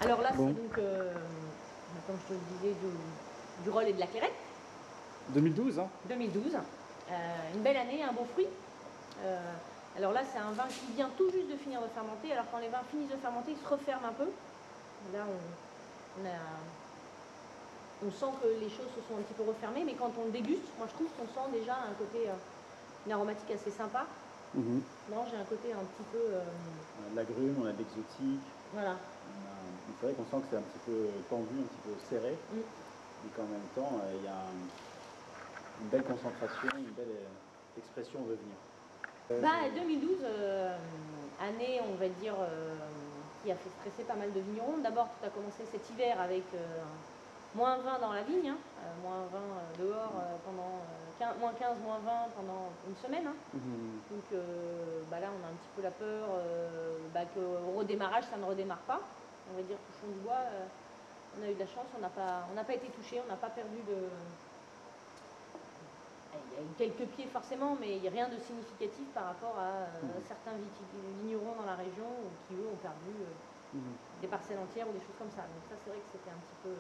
Alors là, Bon. c'est donc, comme je te le disais, du rôle et de la clairette. 2012, hein. 2012. Une belle année, un beau fruit. Alors là, c'est un vin qui vient tout juste de finir de fermenter. Alors quand les vins finissent de fermenter, ils se referment un peu. Là, on sent que les choses se sont un petit peu refermées, mais quand on le déguste, moi je trouve qu'on sent déjà un côté, une aromatique assez sympa. Non, j'ai un côté un petit peu... On a de l'agrumes, on a de l'exotique. Voilà. C'est vrai qu'on sent que c'est un petit peu tendu, un petit peu serré, mais qu'en même temps, il y a une belle concentration, une belle expression au devenir. 2012, année, on va dire, qui a fait stresser pas mal de vignerons. D'abord, tout a commencé cet hiver avec moins 20 dans la vigne, hein, moins 20 dehors pendant moins 15, moins 20 pendant une semaine. Hein. Donc là, on a un petit peu la peur qu'au redémarrage, ça ne redémarre pas. On va dire, touchons du bois, on a eu de la chance, on n'a pas été touché, on n'a pas perdu de... Il y a eu quelques pieds forcément, mais il n'y a rien de significatif par rapport à certains vignerons dans la région qui, eux, ont perdu des parcelles entières ou des choses comme ça. Donc ça, c'est vrai que c'était un petit peu...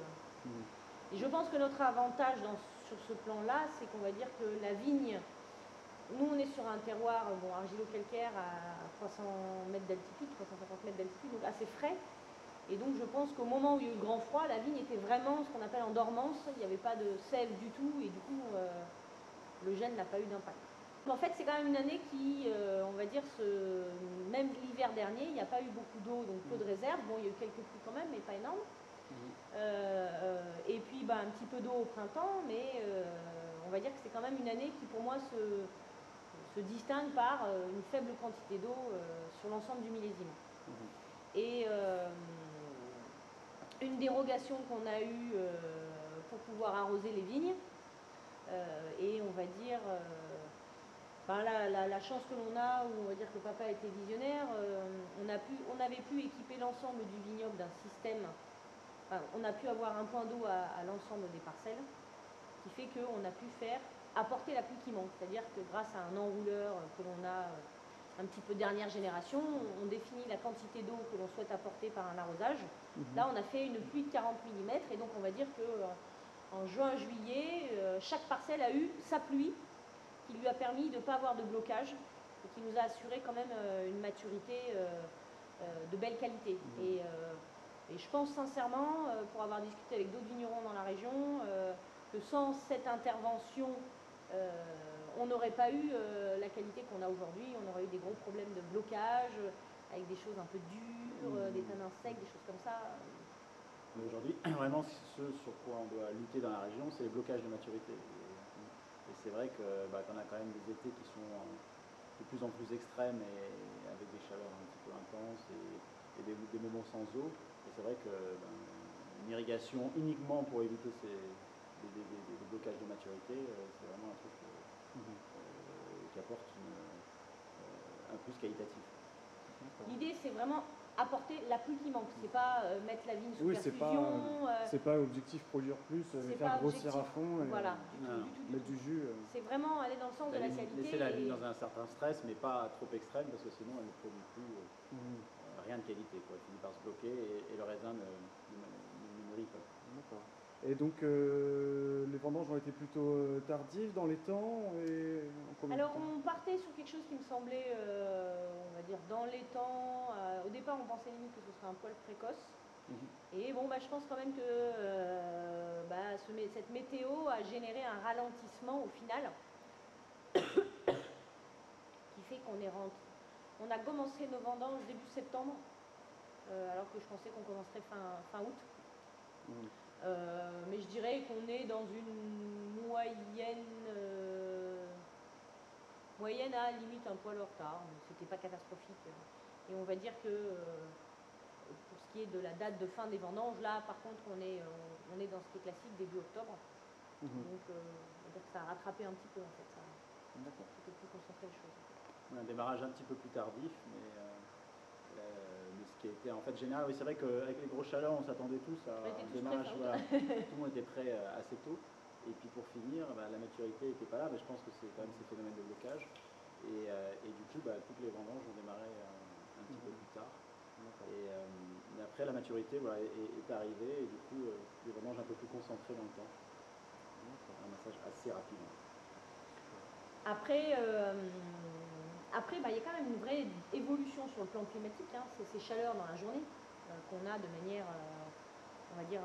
Et je pense que notre avantage sur ce plan-là, c'est qu'on va dire que la vigne, nous, on est sur un terroir argilo-calcaire à 300 mètres d'altitude, 350 mètres d'altitude, donc assez frais. Et donc je pense qu'au moment où il y a eu le grand froid, la vigne était vraiment ce qu'on appelle en dormance, il n'y avait pas de sève du tout, et du coup... le gel n'a pas eu d'impact. En fait, c'est quand même une année qui, on va dire, même l'hiver dernier, il n'y a pas eu beaucoup d'eau, donc peu de réserve. Bon, il y a eu quelques pluies quand même, mais pas énormes. Et puis, un petit peu d'eau au printemps, mais on va dire que c'est quand même une année qui, pour moi, se distingue par une faible quantité d'eau sur l'ensemble du millésime. Et une dérogation qu'on a eue pour pouvoir arroser les vignes, et on va dire la chance que l'on a, où on va dire que papa était visionnaire, on avait pu équiper l'ensemble du vignoble d'un système, on a pu avoir un point d'eau à l'ensemble des parcelles, qui fait qu'on a pu apporter la pluie qui manque, c'est-à-dire que grâce à un enrouleur que l'on a un petit peu dernière génération, on définit la quantité d'eau que l'on souhaite apporter par un arrosage. Là, on a fait une pluie de 40 mm, et donc on va dire que en juin-juillet, chaque parcelle a eu sa pluie qui lui a permis de ne pas avoir de blocage et qui nous a assuré quand même une maturité de belle qualité. Et je pense sincèrement, pour avoir discuté avec d'autres vignerons dans la région, que sans cette intervention, on n'aurait pas eu la qualité qu'on a aujourd'hui. On aurait eu des gros problèmes de blocage, avec des choses un peu dures, des tanins secs, des choses comme ça. Mais aujourd'hui, vraiment, ce sur quoi on doit lutter dans la région, c'est les blocages de maturité. Et c'est vrai qu'on a quand même des étés qui sont de plus en plus extrêmes et avec des chaleurs un petit peu intenses et des moments sans eau. Et c'est vrai qu'une irrigation uniquement pour éviter des blocages de maturité, c'est vraiment un truc qui apporte un plus qualitatif. L'idée, c'est vraiment apporter la pluie qui manque. C'est pas mettre la vigne sous perfusion. C'est pas objectif produire plus, faire grossir à fond, voilà, mettre du jus. C'est vraiment aller dans le sens de la qualité. Laisser la vigne dans un certain stress, mais pas trop extrême, parce que sinon elle ne produit plus rien de qualité. Elle finit par se bloquer et le raisin ne mûrit pas. D'accord. Et donc les vendanges ont été plutôt tardives dans les temps Alors on partait sur quelque chose qui me semblait, on va dire, dans les temps. Au départ on pensait limite que ce serait un poil précoce. Et je pense quand même que cette météo a généré un ralentissement au final qui fait qu'on est rentré. On a commencé nos vendanges début septembre, alors que je pensais qu'on commencerait fin août. Mais je dirais qu'on est dans une moyenne à limite un poil en retard, donc c'était pas catastrophique. Et on va dire que pour ce qui est de la date de fin des vendanges, là par contre on est dans ce qui est classique début octobre. Donc on va dire que ça a rattrapé un petit peu en fait, ça a plus concentré les choses. Un démarrage un petit peu plus tardif, mais ce qui a été en fait général. Oui, c'est vrai qu'avec les grosses chaleurs, on s'attendait tous à un démarrage. Tout le monde était prêt assez tôt. Et puis pour finir, la maturité n'était pas là, mais je pense que c'est quand même ces phénomènes de blocage. Et du coup, toutes les vendanges ont démarré un petit peu plus tard. Et après, la maturité voilà, est arrivée et du coup, les vendanges un peu plus concentrées dans le temps. Un massage assez rapide. Après, il y a quand même une vraie évolution sur le plan climatique. Hein. C'est ces chaleurs dans la journée qu'on a de manière, on va dire,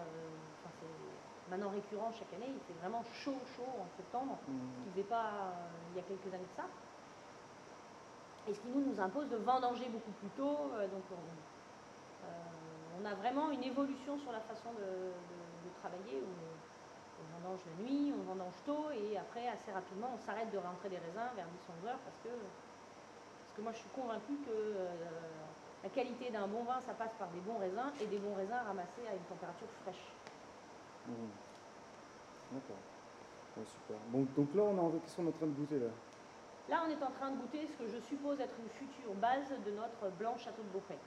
c'est maintenant récurrent chaque année. Il fait vraiment chaud en septembre, ce qui ne faisait pas il y a quelques années de ça. Et ce qui nous impose de vendanger beaucoup plus tôt. Donc on a vraiment une évolution sur la façon de travailler. On vendange la nuit, on vendange tôt et après assez rapidement on s'arrête de rentrer des raisins vers 10-11 heures parce que moi je suis convaincue que la qualité d'un bon vin ça passe par des bons raisins et des bons raisins ramassés à une température fraîche. D'accord. Ouais, super. Bon, donc là qu'est-ce qu'on est en train de goûter là? Là on est en train de goûter ce que je suppose être une future base de notre blanc Château de Beaupré.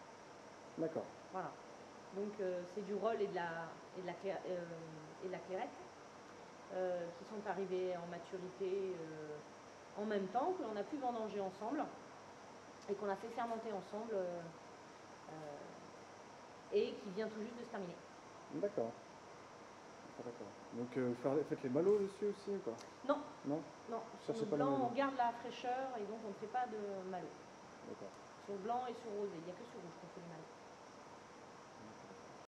D'accord. Voilà. Donc c'est du rôle et de la clairette. Qui sont arrivés en maturité en même temps, que l'on a pu vendanger ensemble et qu'on a fait fermenter ensemble et qui vient tout juste de se terminer. D'accord. Donc faites les malots dessus aussi ou pas? Non. Non. Sur le blanc on garde la fraîcheur et donc on ne fait pas de malo. D'accord. Sur le blanc et sur le rosé, il n'y a que sur rouge qu'on fait les malos.